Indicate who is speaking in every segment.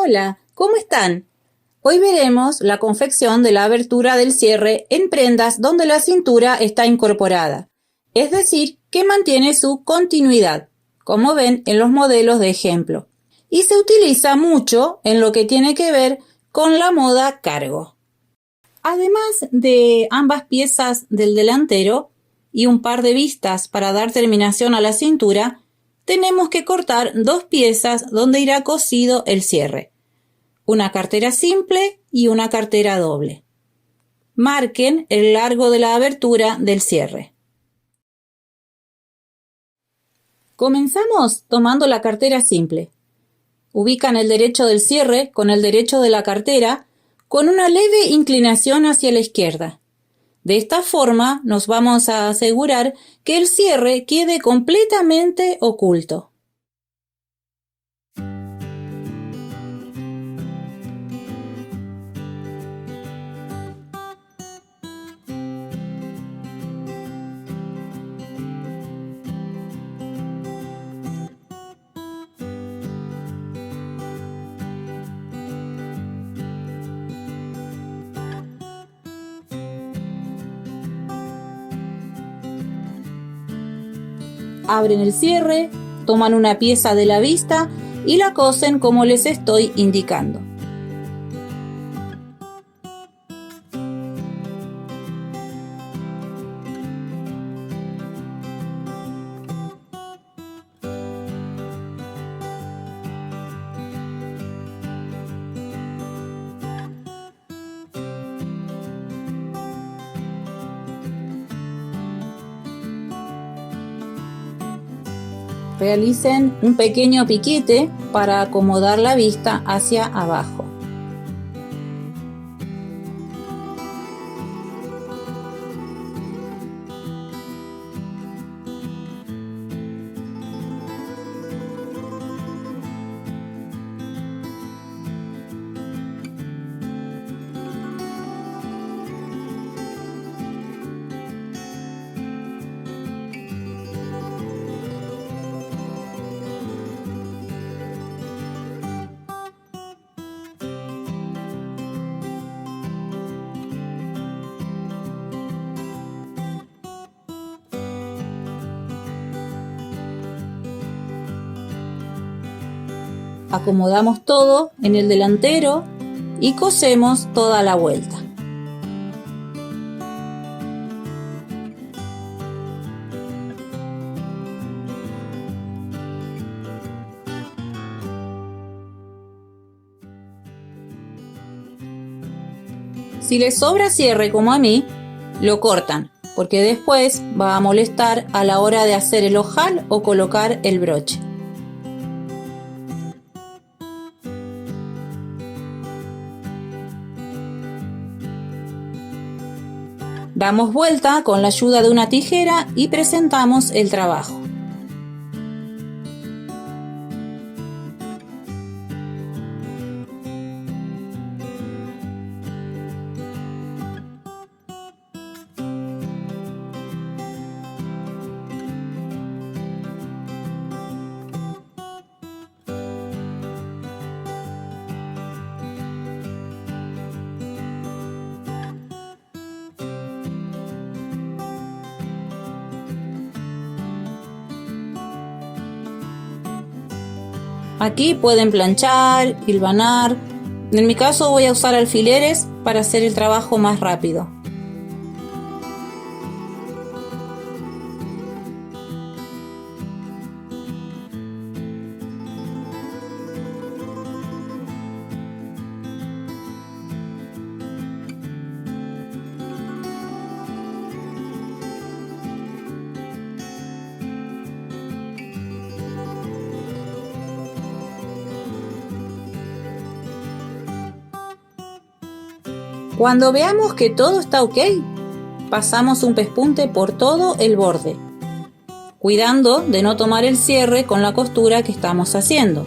Speaker 1: Hola, ¿cómo están? Hoy veremos la confección de la abertura del cierre en prendas donde la cintura está incorporada, es decir, que mantiene su continuidad, como ven en los modelos de ejemplo, y se utiliza mucho en lo que tiene que ver con la moda cargo. Además de ambas piezas del delantero y un par de vistas para dar terminación a la cintura, tenemos que cortar dos piezas donde irá cosido el cierre. Una cartera simple y una cartera doble. Marquen el largo de la abertura del cierre. Comenzamos tomando la cartera simple. Ubican el derecho del cierre con el derecho de la cartera con una leve inclinación hacia la izquierda. De esta forma nos vamos a asegurar que el cierre quede completamente oculto. Abren el cierre, toman una pieza de la vista y la cosen como les estoy indicando. Realicen un pequeño piquete para acomodar la vista hacia abajo. Acomodamos todo en el delantero y cosemos toda la vuelta. Si les sobra cierre como a mí, lo cortan, porque después va a molestar a la hora de hacer el ojal o colocar el broche. Damos vuelta con la ayuda de una tijera y presentamos el trabajo. Aquí pueden planchar, hilvanar. En mi caso voy a usar alfileres para hacer el trabajo más rápido. Cuando veamos que todo está ok, pasamos un pespunte por todo el borde, cuidando de no tomar el cierre con la costura que estamos haciendo.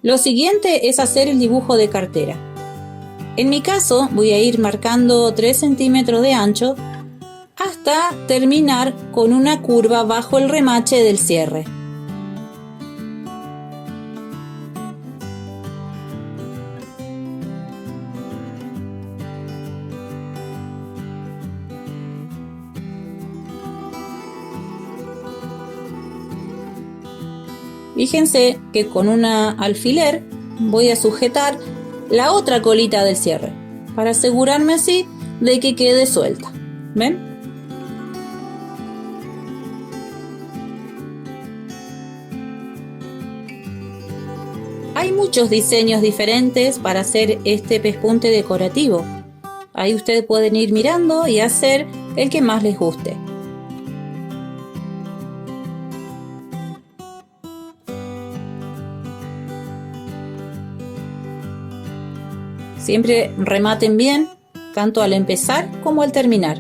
Speaker 1: Lo siguiente es hacer el dibujo de cartera. En mi caso voy a ir marcando 3 centímetros de ancho hasta terminar con una curva bajo el remache del cierre. Fíjense que con un alfiler voy a sujetar la otra colita del cierre para asegurarme así de que quede suelta. ¿Ven? Hay muchos diseños diferentes para hacer este pespunte decorativo. Ahí ustedes pueden ir mirando y hacer el que más les guste. Siempre rematen bien, tanto al empezar como al terminar.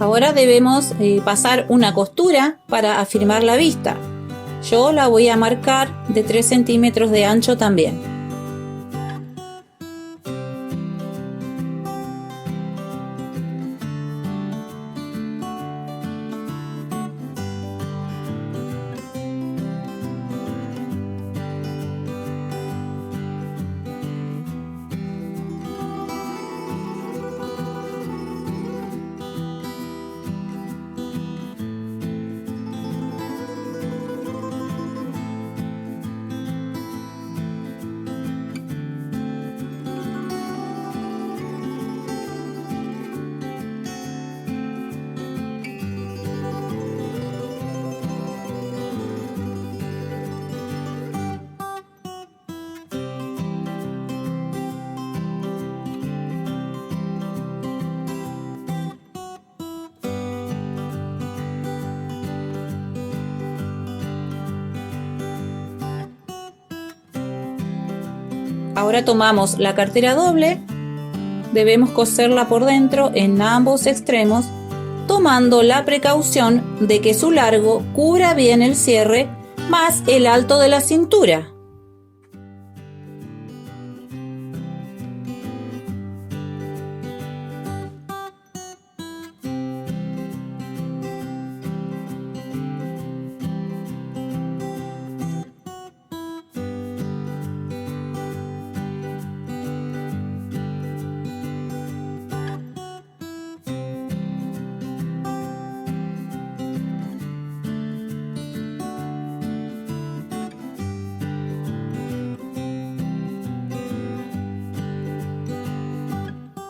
Speaker 1: Ahora debemos pasar una costura para afirmar la vista. Yo la voy a marcar de 3 centímetros de ancho también. Ahora tomamos la cartera doble, debemos coserla por dentro en ambos extremos, tomando la precaución de que su largo cubra bien el cierre más el alto de la cintura.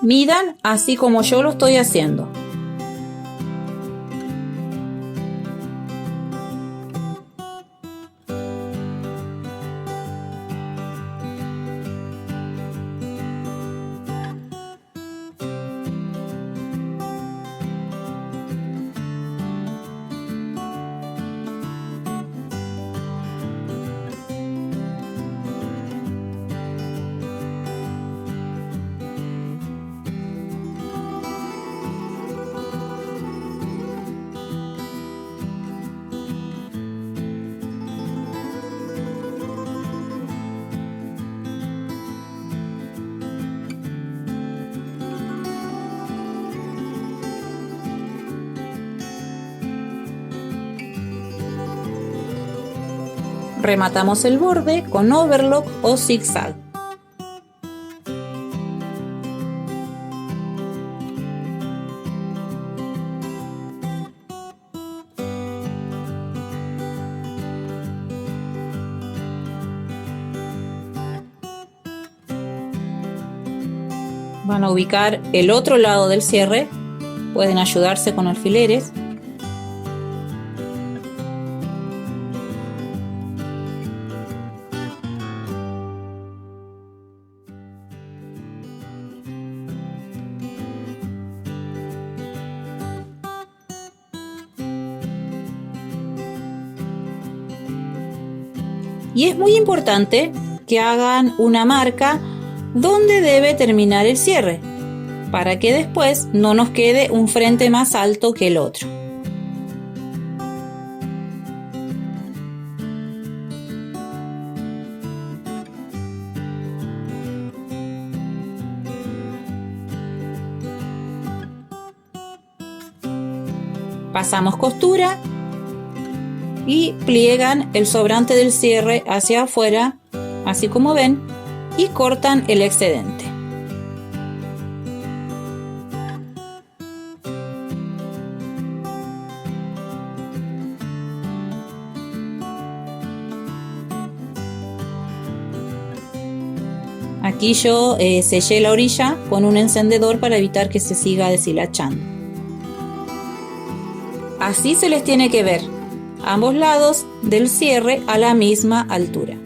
Speaker 1: Midan así como yo lo estoy haciendo. Rematamos el borde con overlock o zigzag. Van a ubicar el otro lado del cierre. Pueden ayudarse con alfileres. Y es muy importante que hagan una marca donde debe terminar el cierre, para que después no nos quede un frente más alto que el otro. Pasamos costura y pliegan el sobrante del cierre hacia afuera, así como ven, y cortan el excedente. Aquí yo sellé la orilla con un encendedor para evitar que se siga deshilachando. Así se les tiene que ver ambos lados del cierre a la misma altura.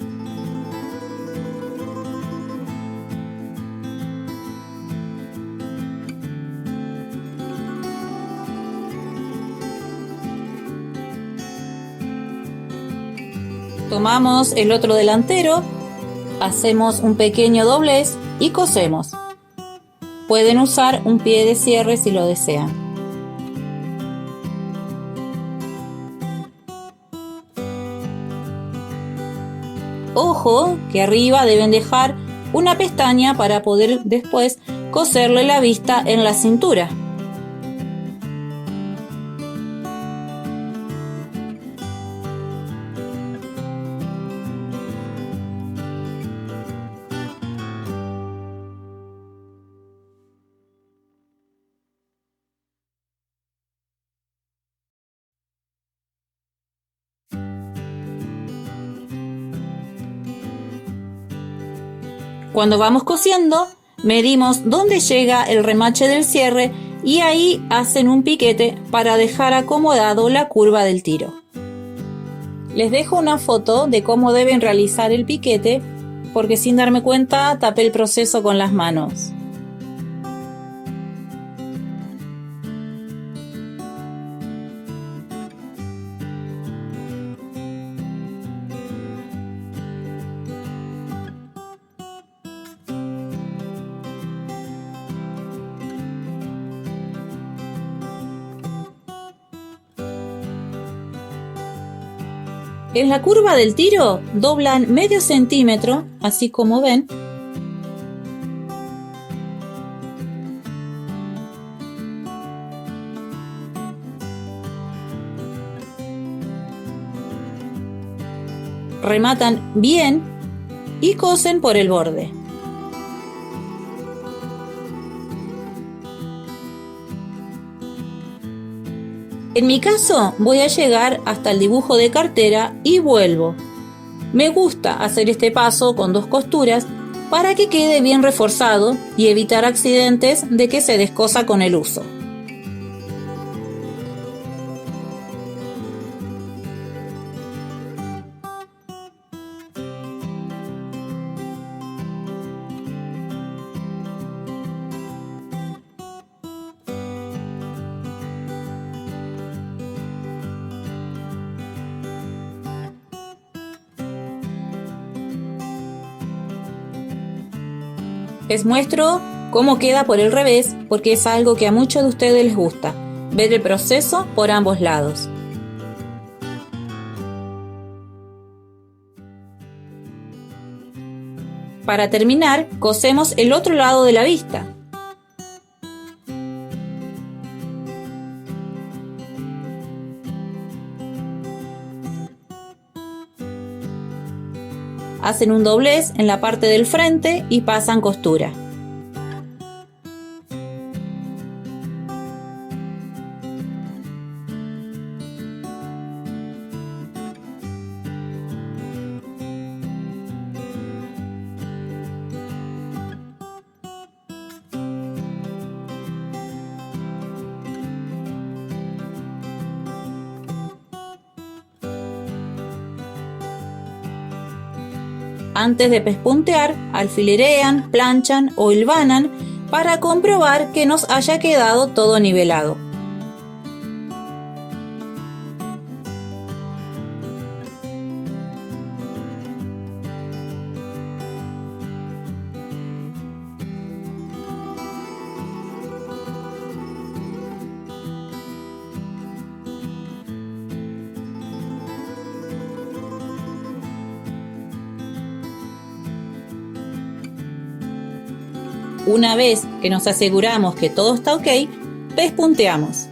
Speaker 1: Tomamos el otro delantero, hacemos un pequeño doblez y cosemos. Pueden usar un pie de cierre si lo desean. Ojo que arriba deben dejar una pestaña para poder después coserle la vista en la cintura. Cuando vamos cosiendo, medimos dónde llega el remache del cierre y ahí hacen un piquete para dejar acomodado la curva del tiro. Les dejo una foto de cómo deben realizar el piquete, porque sin darme cuenta tapé el proceso con las manos. En la curva del tiro doblan medio centímetro, así como ven. Rematan bien y cosen por el borde. En mi caso voy a llegar hasta el dibujo de cartera y vuelvo. Me gusta hacer este paso con 2 costuras para que quede bien reforzado y evitar accidentes de que se descosa con el uso. Les muestro cómo queda por el revés, porque es algo que a muchos de ustedes les gusta, ver el proceso por ambos lados. Para terminar, cosemos el otro lado de la vista. Hacen un doblez en la parte del frente y pasan costura. Antes de pespuntear, alfilerean, planchan o hilvanan para comprobar que nos haya quedado todo nivelado. Una vez que nos aseguramos que todo está ok, pespunteamos.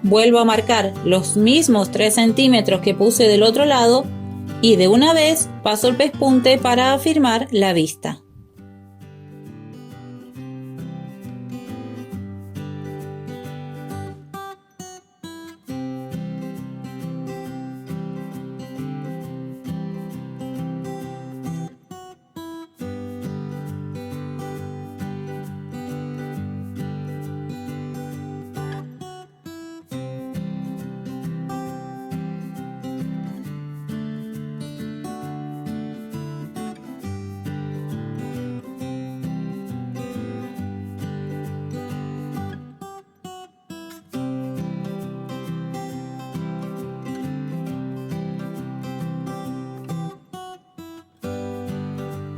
Speaker 1: Vuelvo a marcar los mismos 3 centímetros que puse del otro lado y de una vez paso el pespunte para afirmar la vista.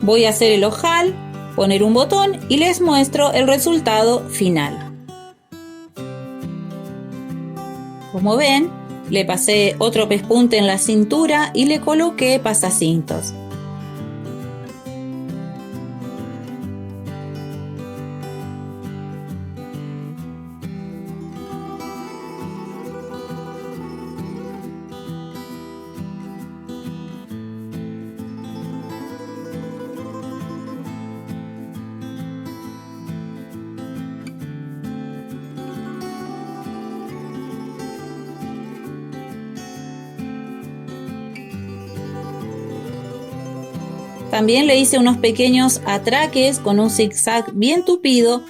Speaker 1: Voy a hacer el ojal, poner un botón y les muestro el resultado final. Como ven, le pasé otro pespunte en la cintura y le coloqué pasacintos. También le hice unos pequeños atraques con un zigzag bien tupido.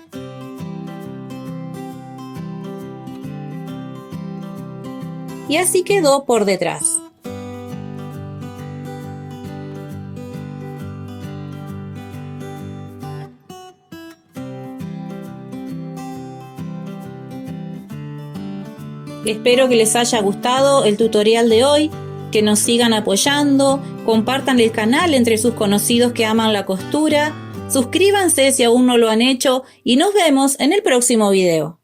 Speaker 1: Y así quedó por detrás. Espero que les haya gustado el tutorial de hoy, que nos sigan apoyando, compartan el canal entre sus conocidos que aman la costura, suscríbanse si aún no lo han hecho y nos vemos en el próximo video.